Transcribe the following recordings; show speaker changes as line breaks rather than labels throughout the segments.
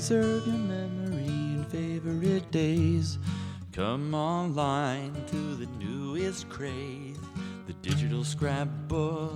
preserve your memory and favorite days. Come online to the newest craze, the digital scrapbook,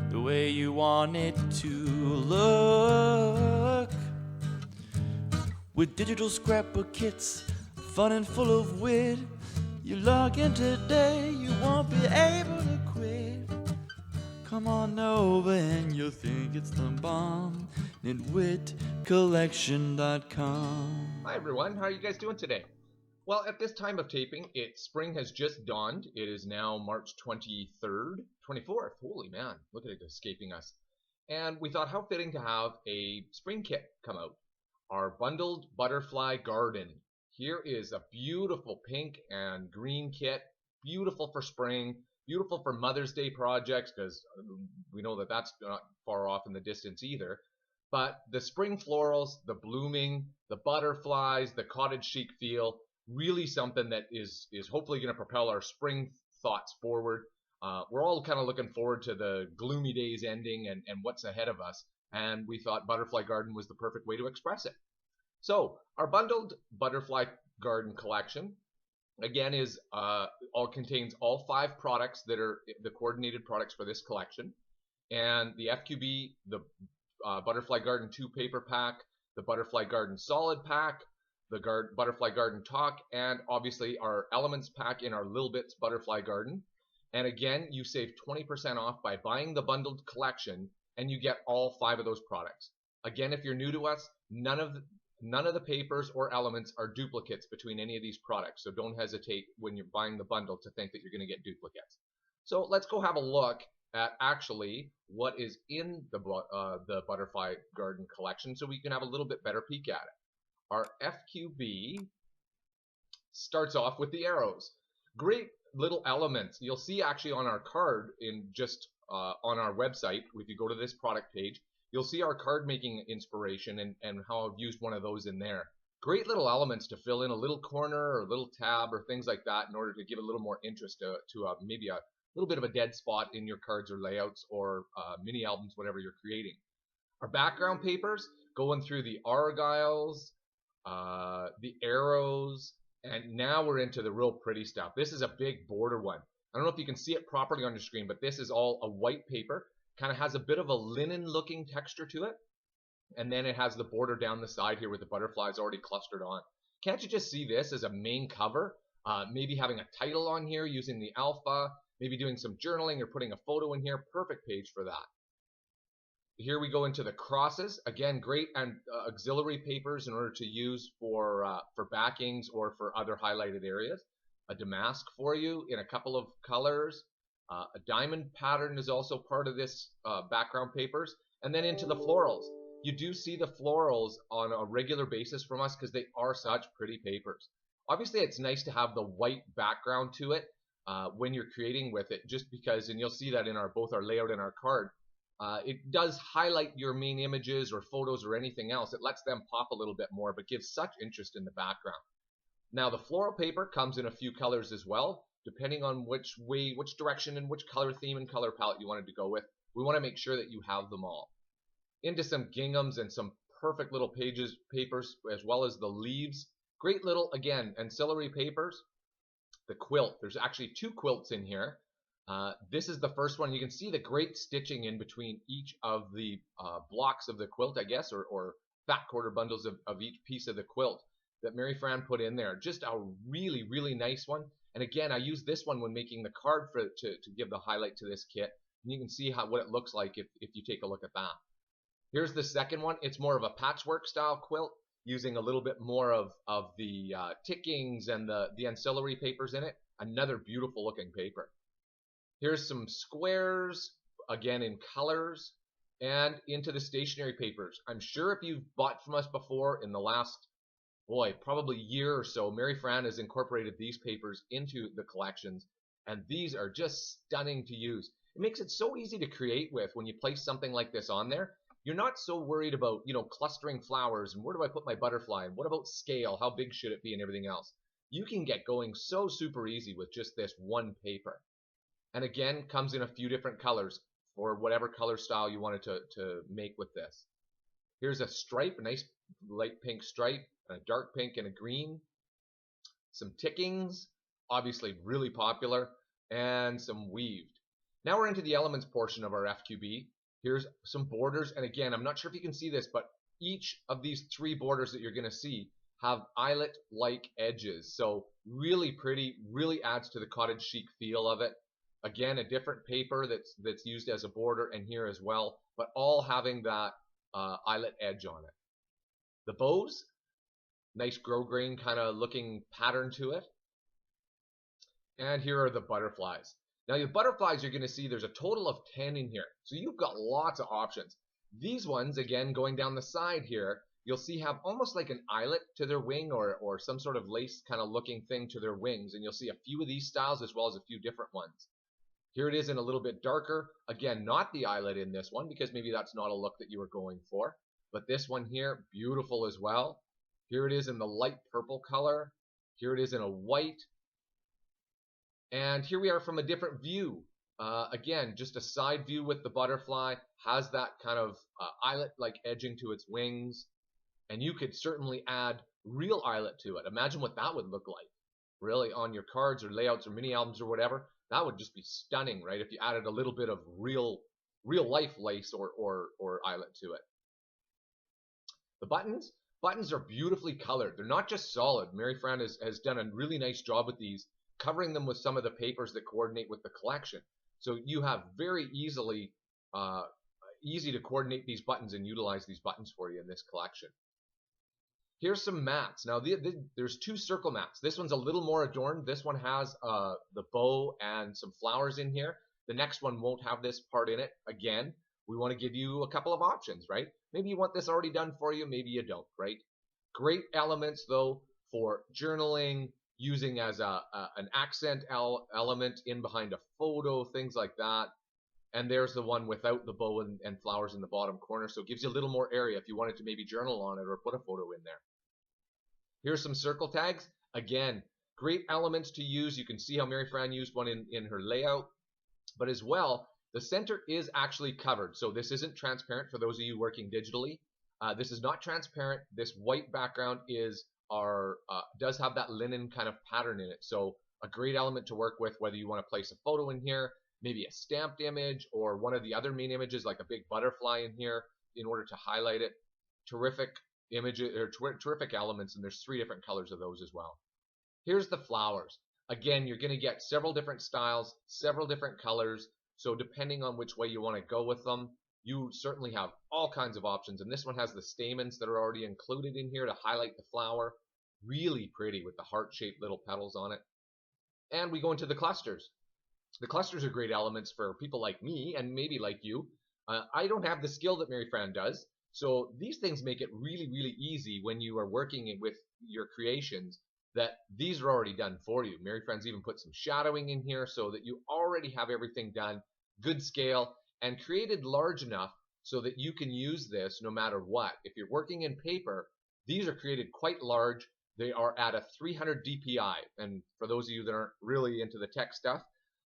the way you want it to look. With digital scrapbook kits, fun and full of wit, you log in today, you won't be able to quit. Come on over and you'll think it's the bomb. Nitwitcollection.com.
Hi everyone, how are you guys doing today? Well, at this time of taping, spring has just dawned. It is now March 23rd, 24th. Holy man, look at it escaping us. And we thought how fitting to have a spring kit come out. Our bundled butterfly garden. Here is a beautiful pink and green kit, beautiful for spring, beautiful for Mother's Day projects, because we know that that's not far off in the distance either. But the spring florals, the blooming, the butterflies, the cottage chic feel, really something that is hopefully going to propel our spring thoughts forward. We're all kind of looking forward to the gloomy days ending and what's ahead of us. And we thought Butterfly Garden was the perfect way to express it. So our bundled Butterfly Garden collection, again, contains all 5 products that are the coordinated products for this collection. And the FQB, the Butterfly Garden 2 paper pack, the Butterfly Garden solid pack, the Butterfly Garden talk, and obviously our elements pack in our Little Bits Butterfly Garden. And again, you save 20% off by buying the bundled collection, and you get all 5 of those products. Again, if you're new to us, none of the papers or elements are duplicates between any of these products, so don't hesitate when you're buying the bundle to think that you're going to get duplicates. So let's go have a look at actually what is in the Butterfly Garden collection so we can have a little bit better peek at it. Our FQB starts off with the arrows. Great little elements. You'll see actually on our card on our website, if you go to this product page, you'll see our card making inspiration and how I've used one of those in there. Great little elements to fill in a little corner or a little tab or things like that in order to give a little more interest to maybe a little bit of a dead spot in your cards or layouts or mini albums, whatever you're creating. Our background papers, going through the argyles, the arrows, and now we're into the real pretty stuff. This is a big border one. I don't know if you can see it properly on your screen, but this is all a white paper. Kind of has a bit of a linen looking texture to it. And then it has the border down the side here with the butterflies already clustered on. Can't you just see this as a main cover? Maybe having a title on here using the alpha, maybe doing some journaling or putting a photo in here. Perfect page for that. Here we go into the crosses. Again, great and auxiliary papers in order to use for backings or for other highlighted areas. A damask for you in a couple of colors. A diamond pattern is also part of this background papers. And then into the florals. You do see the florals on a regular basis from us because they are such pretty papers. Obviously, it's nice to have the white background to it when you're creating with it, just because, and you'll see that in both our layout and our card, it does highlight your main images or photos or anything else. It lets them pop a little bit more, but gives such interest in the background. Now, the floral paper comes in a few colors as well, depending on which direction and which color theme and color palette you wanted to go with. We want to make sure that you have them all. Into some ginghams and some perfect little papers, as well as the leaves. Great little, again, ancillary papers. The quilt. There's actually 2 quilts in here. This is the first one. You can see the great stitching in between each of the blocks of the quilt, I guess, or fat quarter bundles of each piece of the quilt that Mary Fran put in there. Just a really, really nice one. And again, I use this one when making the card to give the highlight to this kit. And you can see what it looks like if you take a look at that. Here's the second one. It's more of a patchwork style quilt, using a little bit more of the tickings and the ancillary papers in it. Another beautiful looking paper. Here's some squares, again in colors, and into the stationery papers. I'm sure if you've bought from us before in the last, probably year or so, Mary Fran has incorporated these papers into the collections, and these are just stunning to use. It makes it so easy to create with when you place something like this on there. You're not so worried about, clustering flowers and where do I put my butterfly and what about scale, how big should it be and everything else. You can get going so super easy with just this one paper. And again, comes in a few different colors for whatever color style you wanted to make with this. Here's a stripe, a nice light pink stripe, a dark pink and a green. Some tickings, obviously really popular, and some weaved. Now we're into the elements portion of our FQB. Here's some borders, and again, I'm not sure if you can see this, but each of these three borders that you're going to see have eyelet-like edges. So really pretty, really adds to the cottage chic feel of it. Again, a different paper that's used as a border and here as well, but all having that eyelet edge on it. The bows, nice grosgrain kind of looking pattern to it. And here are the butterflies. Now the butterflies you're going to see there's a total of 10 in here. So you've got lots of options. These ones, again, going down the side here, you'll see have almost like an eyelet to their wing or some sort of lace kind of looking thing to their wings. And you'll see a few of these styles as well as a few different ones. Here it is in a little bit darker. Again, not the eyelet in this one because maybe that's not a look that you were going for. But this one here, beautiful as well. Here it is in the light purple color. Here it is in a white. And here we are from a different view. Again, just a side view with the butterfly. Has that kind of eyelet-like edging to its wings. And you could certainly add real eyelet to it. Imagine what that would look like. Really, on your cards or layouts or mini albums or whatever. That would just be stunning, right? If you added a little bit of real life lace or eyelet to it. The buttons are beautifully colored. They're not just solid. Mary Fran has done a really nice job with these, covering them with some of the papers that coordinate with the collection. So you have very easy to coordinate these buttons and utilize these buttons for you in this collection. Here's some mats. Now there's two circle mats. This one's a little more adorned. This one has the bow and some flowers in here. The next one won't have this part in it. Again, we want to give you a couple of options, right? Maybe you want this already done for you, maybe you don't, right? Great elements though for journaling, using as an accent element in behind a photo, things like that. And there's the one without the bow and flowers in the bottom corner, so it gives you a little more area if you wanted to maybe journal on it or put a photo in there. Here's some circle tags. Again, great elements to use. You can see how Mary Fran used one in her layout, but as well, the center is actually covered. So this isn't transparent for those of you working digitally. This is not transparent. This white background does have that linen kind of pattern in it. So a great element to work with, whether you want to place a photo in here, maybe a stamped image, or one of the other main images like a big butterfly in here in order to highlight it. Terrific images or terrific elements, and there's 3 different colors of those as well. Here's the flowers. Again, you're going to get several different styles, several different colors. So depending on which way you want to go with them, you certainly have all kinds of options. And this one has the stamens that are already included in here to highlight the flower. Really pretty with the heart-shaped little petals on it. And we go into the clusters. The clusters are great elements for people like me and maybe like you. I don't have the skill that Mary Fran does. So these things make it really, really easy when you are working with your creations that these are already done for you. Mary Fran's even put some shadowing in here so that you already have everything done, good scale, and created large enough so that you can use this no matter what. If you're working in paper, these are created quite large. They are at a 300 dpi, and for those of you that aren't really into the tech stuff,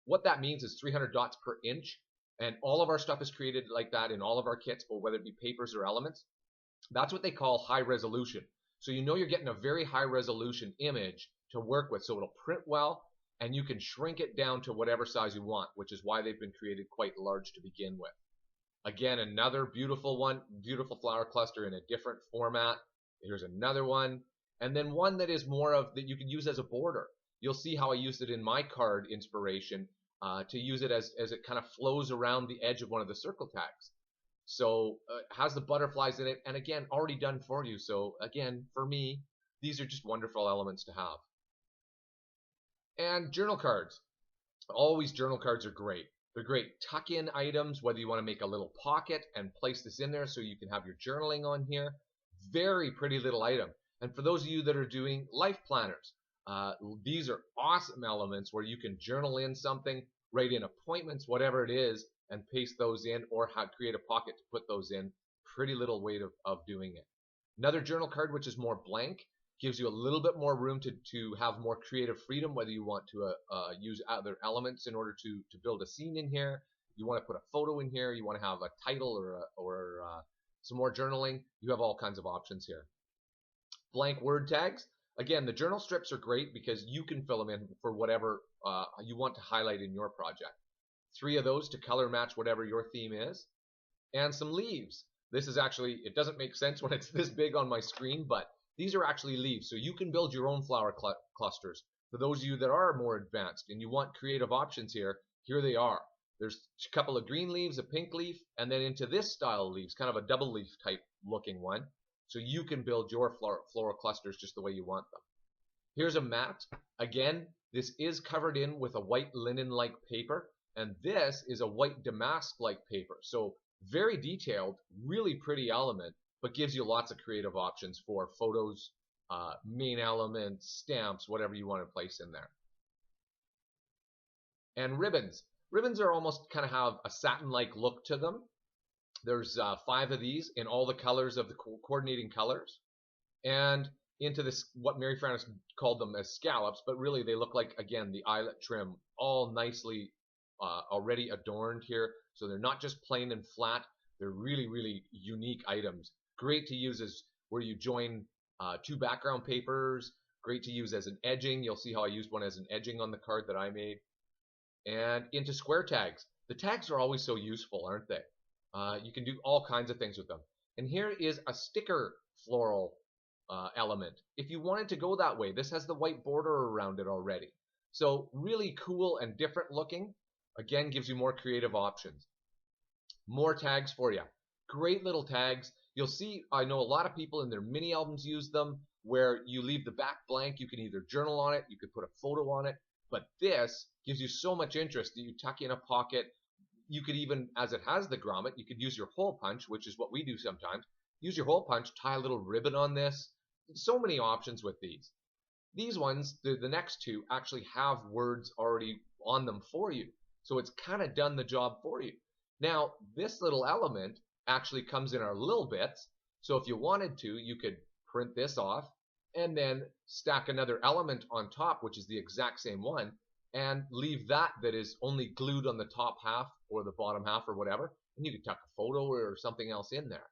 what that means is 300 dots per inch, and all of our stuff is created like that in all of our kits, but whether it be papers or elements. That's what they call high resolution. So you know you're getting a very high resolution image to work with, so it'll print well, and you can shrink it down to whatever size you want, which is why they've been created quite large to begin with. Again, another beautiful one, beautiful flower cluster in a different format. Here's another one, and then one that is more of that you can use as a border. You'll see how I used it in my card inspiration to use it as it kind of flows around the edge of one of the circle tags. So has the butterflies in it, and again, already done for you. So again, for me, these are just wonderful elements to have. And journal cards. Always journal cards are great. They're great tuck-in items, whether you want to make a little pocket and place this in there so you can have your journaling on here. Very pretty little item. And for those of you that are doing life planners, these are awesome elements where you can journal in something, write in appointments, whatever it is, and paste those in, or create a pocket to put those in. Pretty little way of doing it. Another journal card, which is more blank, gives you a little bit more room to have more creative freedom, whether you want to use other elements in order to build a scene in here, you want to put a photo in here, you want to have a title or some more journaling, you have all kinds of options here. Blank word tags. Again, the journal strips are great because you can fill them in for whatever you want to highlight in your project. 3 of those to color match whatever your theme is. And some leaves. This is actually, it doesn't make sense when it's this big on my screen, but these are actually leaves. So you can build your own flower clusters. For those of you that are more advanced and you want creative options here, here they are. There's a couple of green leaves, a pink leaf, and then into this style of leaves, kind of a double leaf type looking one. So you can build your floral clusters just the way you want them. Here's a mat. Again, this is covered in with a white linen-like paper, and this is a white damask-like paper. So very detailed, really pretty element, but gives you lots of creative options for photos, main elements, stamps, whatever you want to place in there. And ribbons. Ribbons are almost kind of have a satin-like look to them. There's 5 of these in all the colors of the coordinating colors. And into this, what Mary Frances called them as scallops, but really they look like, again, the eyelet trim, all nicely already adorned here. So they're not just plain and flat. They're really, really unique items. Great to use as where you join 2 background papers. Great to use as an edging. You'll see how I used one as an edging on the card that I made. And into square tags. The tags are always so useful, aren't they? You can do all kinds of things with them. And here is a sticker floral element. If you wanted to go that way, this has the white border around it already. So really cool and different looking. Again, gives you more creative options. More tags for you. Great little tags. You'll see, I know a lot of people in their mini albums use them where you leave the back blank. You can either journal on it, you could put a photo on it, but this gives you so much interest that you tuck in a pocket. You could even, as it has the grommet, you could use your hole punch, which is what we do sometimes. Use your hole punch, tie a little ribbon on this. So many options with these. These ones, the next 2, actually have words already on them for you. So it's kind of done the job for you. Now, this little element actually comes in our little bits. So if you wanted to, you could print this off and then stack another element on top, which is the exact same one, and leave that is only glued on the top half or the bottom half or whatever, and you could tuck a photo or something else in there.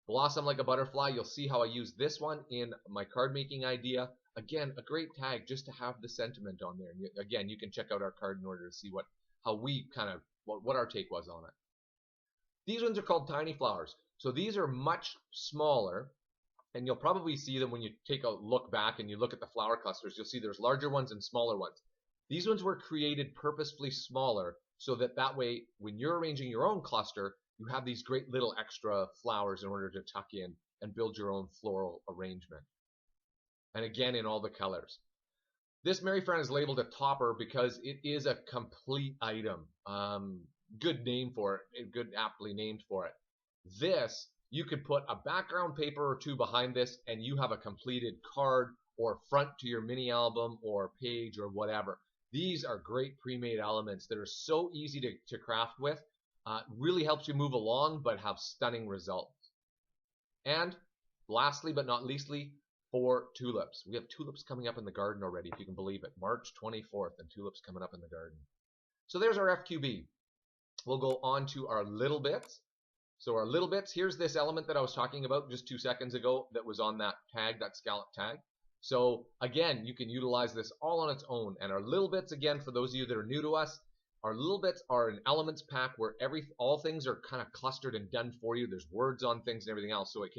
Blossom like a butterfly. You'll see how I use this one in my card making idea. Again, a great tag just to have the sentiment on there. And again, you can check out our card in order to see how we kind of what our take was on it. These ones are called tiny flowers. So these are much smaller, and you'll probably see them when you take a look back and you look at the flower clusters. You'll see there's larger ones and smaller ones. These ones were created purposefully smaller so that way when you're arranging your own cluster, you have these great little extra flowers in order to tuck in and build your own floral arrangement. And again, in all the colors. This Mary Fran is labeled a topper because it is a complete item. Good name for it, good aptly named for it. This, you could put a background paper or 2 behind this and you have a completed card or front to your mini album or page or whatever. These are great pre-made elements that are so easy to craft with. Really helps you move along, but have stunning results. And lastly, but not leastly, for tulips. We have tulips coming up in the garden already, if you can believe it. March 24th, and tulips coming up in the garden. So there's our FQB. We'll go on to our little bits. So our little bits, here's this element that I was talking about just 2 seconds ago that was on that tag, that scallop tag. So again, you can utilize this all on its own. And our little bits, again, for those of you that are new to us, our little bits are an elements pack where all things are kind of clustered and done for you. There's words on things and everything else, so it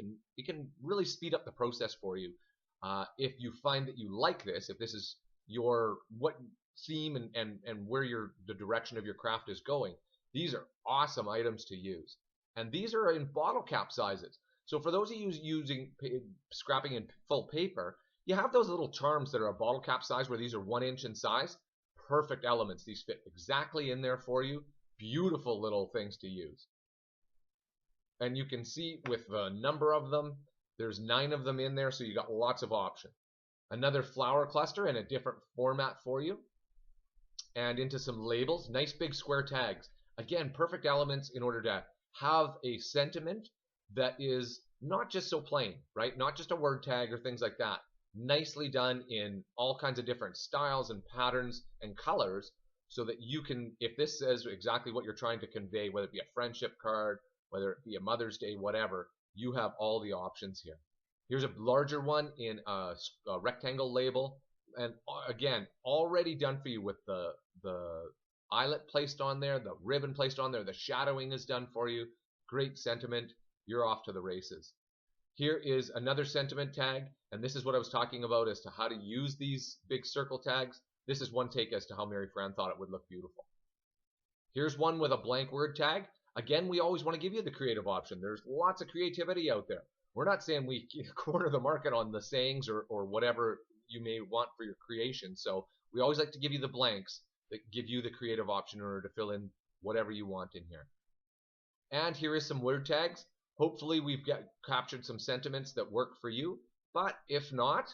can really speed up the process for you. If you find that you like this, if this is your what theme and where the direction of your craft is going, these are awesome items to use. And these are in bottle cap sizes. So for those of you using scrapping in full paper, you have those little charms that are a bottle cap size where these are 1 inch in size. Perfect elements. These fit exactly in there for you. Beautiful little things to use. And you can see with the number of them, there's 9 of them in there, so you got lots of options. Another flower cluster in a different format for you. And into some labels. Nice big square tags. Again, perfect elements in order to have a sentiment that is not just so plain, right? Not just a word tag or things like that. Nicely done in all kinds of different styles and patterns and colors so that you can, if this says exactly what you're trying to convey, whether it be a friendship card whether it be a Mother's Day, whatever, you have all the options here. Here's a larger one in a rectangle label, and again, already done for you with the eyelet placed on there, the ribbon placed on there, the shadowing is done for you. Great sentiment. You're off to the races. Here is another sentiment tag, and this is what I was talking about as to how to use these big circle tags. This is one take as to how Mary Fran thought it would look beautiful. Here's one with a blank word tag. Again, we always want to give you the creative option. There's lots of creativity out there. We're not saying we corner the market on the sayings or whatever you may want for your creation. So we always like to give you the blanks that give you the creative option in order to fill in whatever you want in here. And here is some word tags. Hopefully we've captured some sentiments that work for you. But if not,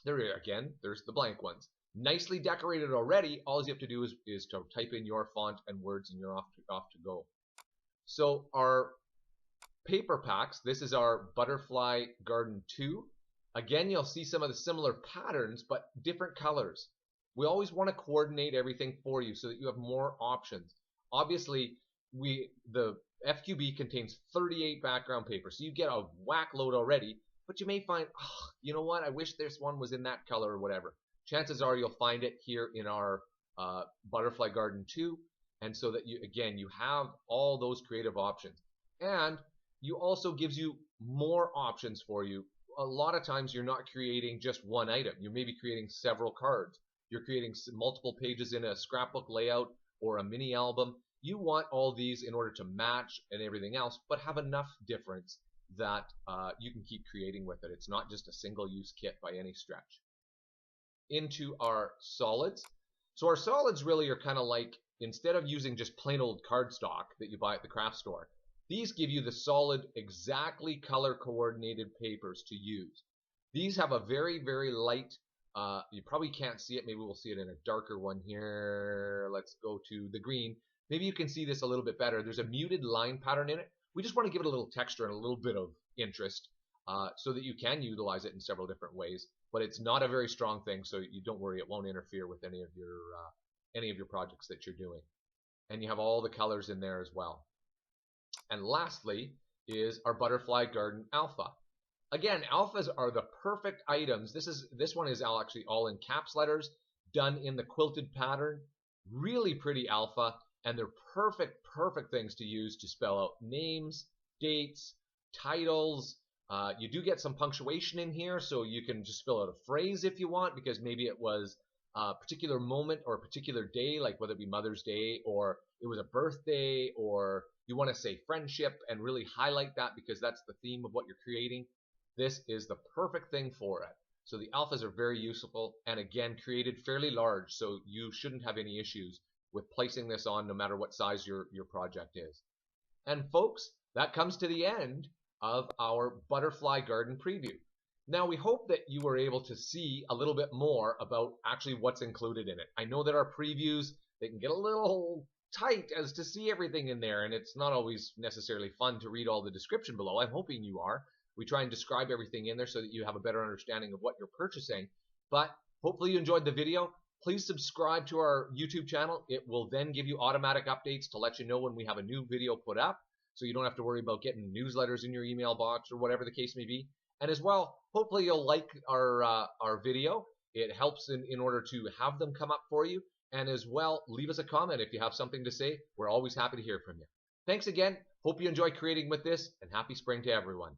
there's the blank ones. Nicely decorated already. All you have to do is to type in your font and words, and you're off to go. So our paper packs, this is our Butterfly Garden 2. Again, you'll see some of the similar patterns, but different colors. We always want to coordinate everything for you so that you have more options. Obviously, the FQB contains 38 background paper, so you get a whack load already, but you may find, oh, you know what, I wish this one was in that color or whatever. Chances are you'll find it here in our Butterfly Garden 2, and so that you have all those creative options. And you also gives you more options for you. A lot of times you're not creating just one item. You may be creating several cards. You're creating multiple pages in a scrapbook layout or a mini album. You want all these in order to match and everything else, but have enough difference that you can keep creating with it. It's not just a single-use kit by any stretch. Into our solids. So our solids really are kind of like, instead of using just plain old cardstock that you buy at the craft store, these give you the solid, exactly color coordinated papers to use. These have a very, very light, you probably can't see it, maybe we'll see it in a darker one here. Let's go to the green. Maybe you can see this a little bit better. There's a muted line pattern in it. We just want to give it a little texture and a little bit of interest so that you can utilize it in several different ways. But it's not a very strong thing, so you don't worry, it won't interfere with any of your projects that you're doing. And you have all the colors in there as well. And lastly is our Butterfly Garden Alpha. Again, alphas are the perfect items. This one is actually all in caps letters, done in the quilted pattern. Really pretty alpha, and they're perfect things to use to spell out names, dates, titles. You do get some punctuation in here, so you can just fill out a phrase if you want, because maybe it was a particular moment or a particular day, like whether it be Mother's Day or it was a birthday, or you want to say friendship and really highlight that because that's the theme of what you're creating. This is the perfect thing for it. So the alphas are very useful, and again, created fairly large, so you shouldn't have any issues with placing this on no matter what size your project is. And folks, that comes to the end of our Butterfly Garden preview. Now, we hope that you were able to see a little bit more about actually what's included in it. I know that our previews, they can get a little tight as to see everything in there, and it's not always necessarily fun to read all the description below. I'm hoping you are. We try and describe everything in there so that you have a better understanding of what you're purchasing. But hopefully you enjoyed the video. Please subscribe to our YouTube channel. It will then give you automatic updates to let you know when we have a new video put up, so you don't have to worry about getting newsletters in your email box or whatever the case may be. And as well, hopefully you'll like our video. It helps in order to have them come up for you. And as well, leave us a comment if you have something to say. We're always happy to hear from you. Thanks again. Hope you enjoy creating with this, and happy spring to everyone.